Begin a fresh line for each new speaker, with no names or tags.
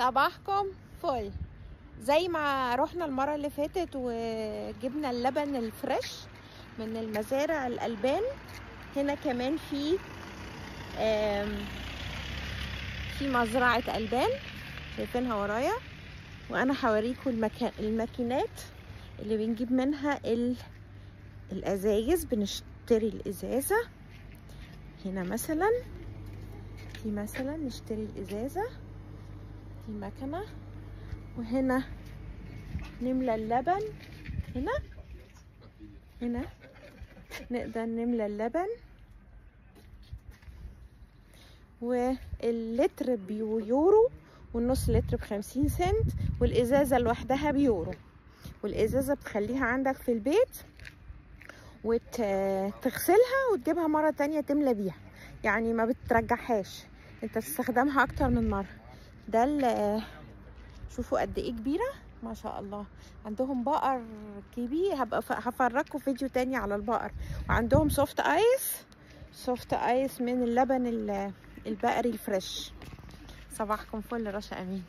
صباحكم فل. زي ما رحنا المرة اللي فاتت وجبنا اللبن الفريش من المزارع الألبان، هنا كمان في مزرعة ألبان شايفينها ورايا، وأنا هوريكم الماكينات اللي بنجيب منها الأزايز. بنشتري الإزازة هنا مثلا، نشتري الإزازة في مكنة، وهنا نملى اللبن. هنا نقدر نملى اللبن، واللتر بيورو، والنص لتر ب50 سنت، والإزازة لوحدها بيورو. والإزازة بتخليها عندك في البيت وتغسلها وتجيبها مرة تانية تملى بيها، يعني ما بترجعهاش، انت تستخدمها اكتر من مرة. ده شوفوا قد ايه كبيرة ما شاء الله. عندهم بقر كبير، هبقى هفرجكم فيديو تاني على البقر. وعندهم سوفت ايس من اللبن البقري الفريش. صباحكم فل. رشا امين.